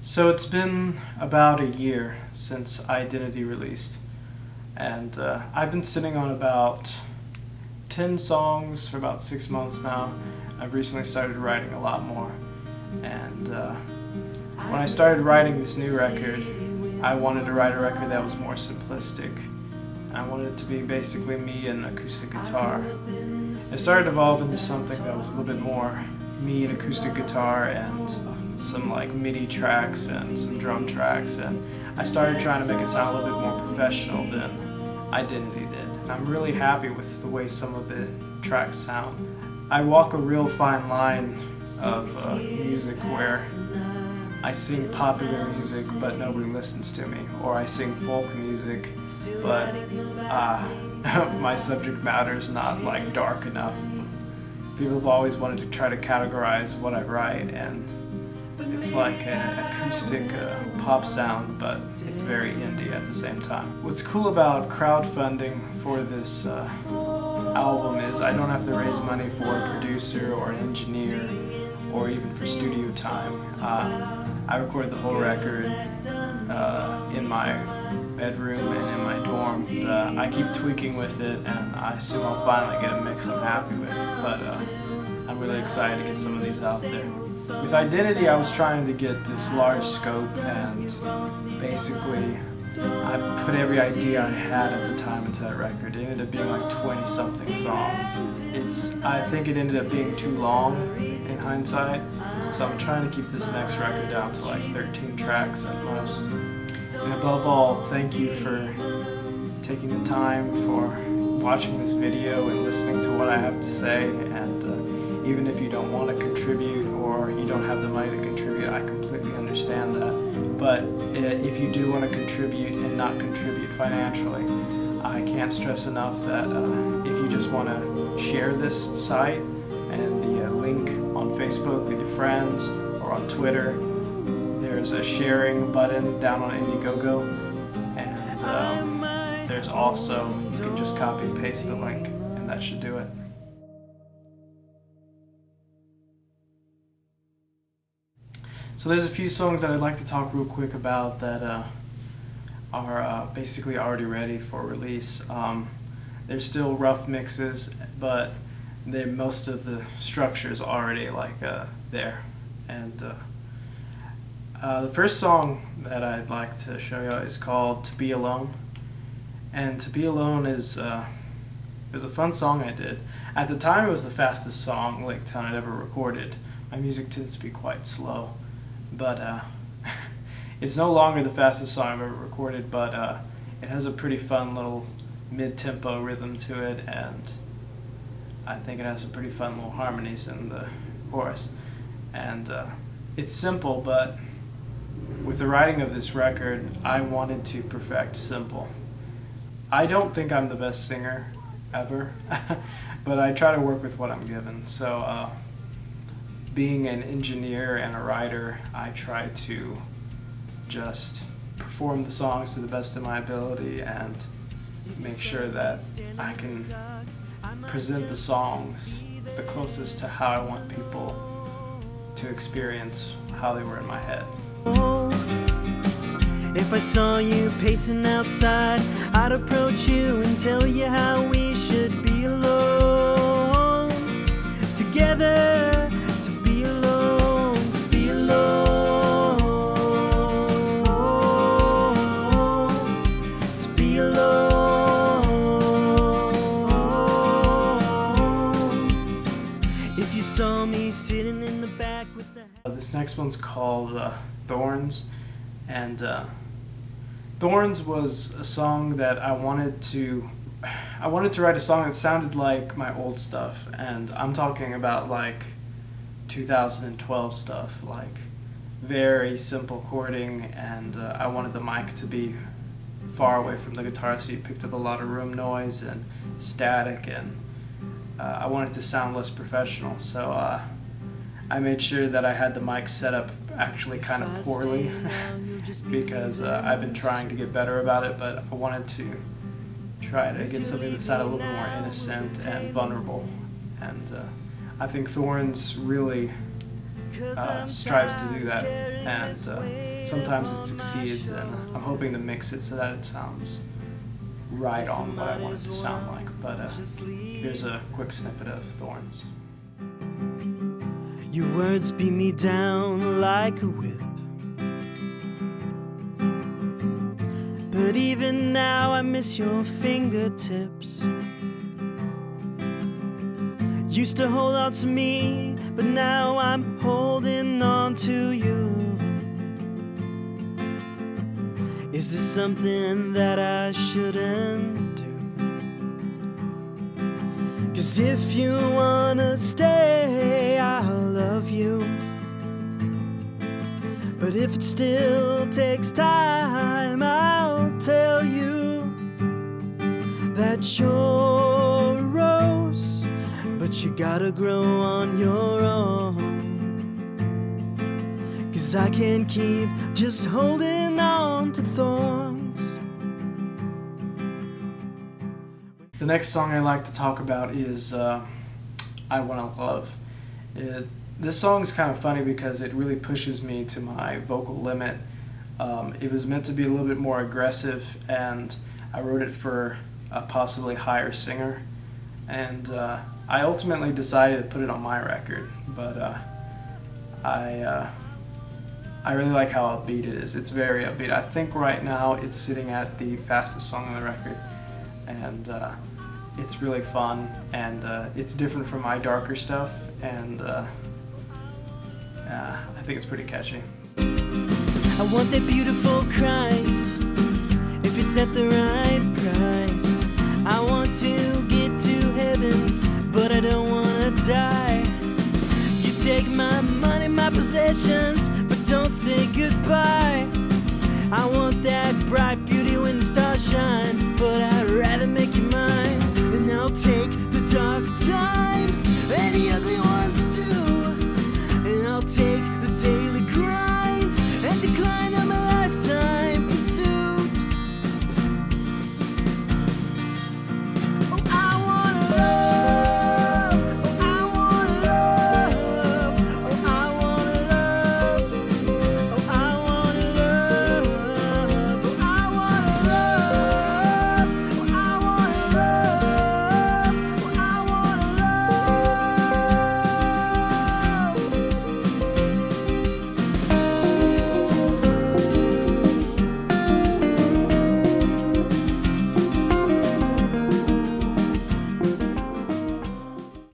So it's been about a year since Identity released, and I've been sitting on about 10 songs for about 6 months now. I've recently started writing a lot more, and when I started writing this new record, I wanted to write a record that was more simplistic. I wanted it to be basically me and acoustic guitar. It started to evolve into something that was a little bit more me and acoustic guitar and some like MIDI tracks and some drum tracks, and I started trying to make it sound a little bit more professional than Identity did. And I'm really happy with the way some of the tracks sound. I walk a real fine line of music where I sing popular music but nobody listens to me, or I sing folk music but my subject matter is not like dark enough. People have always wanted to try to categorize what I write, and it's like an acoustic pop sound, but it's very indie at the same time. What's cool about crowdfunding for this album is I don't have to raise money for a producer or an engineer or even for studio time. I recorded the whole record in my bedroom and in my dorm. I keep tweaking with it, and I assume I'll finally get a mix I'm happy with, but I'm really excited to get some of these out there. With Identity, I was trying to get this large scope, and basically I put every idea I had at the time into that record. It ended up being like 20-something songs. I think it ended up being too long in hindsight, so I'm trying to keep this next record down to like 13 tracks at most. And above all, thank you for taking the time for watching this video and listening to what I have to say, and even if you don't want to contribute or you don't have the money to contribute, I completely understand that. But if you do want to contribute and not contribute financially, I can't stress enough that if you just want to share this site and the link on Facebook with your friends or on Twitter, there's a sharing button down on Indiegogo, and there's also, you can just copy and paste the link, and that should do it. So there's a few songs that I'd like to talk real quick about that are basically already ready for release. They're still rough mixes, but most of the structure is already like there. And the first song that I'd like to show you is called "To Be Alone," and "To Be Alone" is it was a fun song I did. At the time, it was the fastest song Lake Town had ever recorded. My music tends to be quite slow, but it's no longer the fastest song I've ever recorded, but it has a pretty fun little mid-tempo rhythm to it, and I think it has some pretty fun little harmonies in the chorus. And it's simple, but with the writing of this record, I wanted to perfect simple. I don't think I'm the best singer ever, but I try to work with what I'm given. So being an engineer and a writer, I try to just perform the songs to the best of my ability and make sure that I can present the songs the closest to how I want people to experience how they were in my head. If I saw you pacing outside, I'd approach you and tell you how we should be alone together. To be alone, to be alone, to be alone. If you saw me sitting in the back with the This next one's called Thorns, and Thorns was a song that I wanted to write a song that sounded like my old stuff, and I'm talking about like 2012 stuff, like very simple chording, and I wanted the mic to be far away from the guitar so you picked up a lot of room noise and static, and I wanted it to sound less professional, so I made sure that I had the mic set up actually kind of poorly because I've been trying to get better about it, but I wanted to try to get something that sounded a little bit more innocent and vulnerable. And I think Thorns really strives to do that, and sometimes it succeeds, and I'm hoping to mix it so that it sounds right on what I want it to sound like. But here's a quick snippet of Thorns. Your words beat me down like a whip, but even now I miss your fingertips. Used to hold on to me, but now I'm holding on to you. Is this something that I shouldn't do? 'Cause if you wanna stay, I'll love you. But if it still takes time, I'll tell you that you're a rose, but you gotta grow on your own. 'Cause I can't keep just holding on to thorns. The next song I like to talk about is I Wanna Love. This song's kind of funny because it really pushes me to my vocal limit. It was meant to be a little bit more aggressive, and I wrote it for a possibly higher singer. And I ultimately decided to put it on my record, but I really like how upbeat it is. It's very upbeat. I think right now it's sitting at the fastest song on the record, and it's really fun, and it's different from my darker stuff, and I think it's pretty catchy. I want that beautiful Christ, if it's at the right price. I want to get to heaven, but I don't wanna die. You take my money, my possessions, but don't say goodbye. I want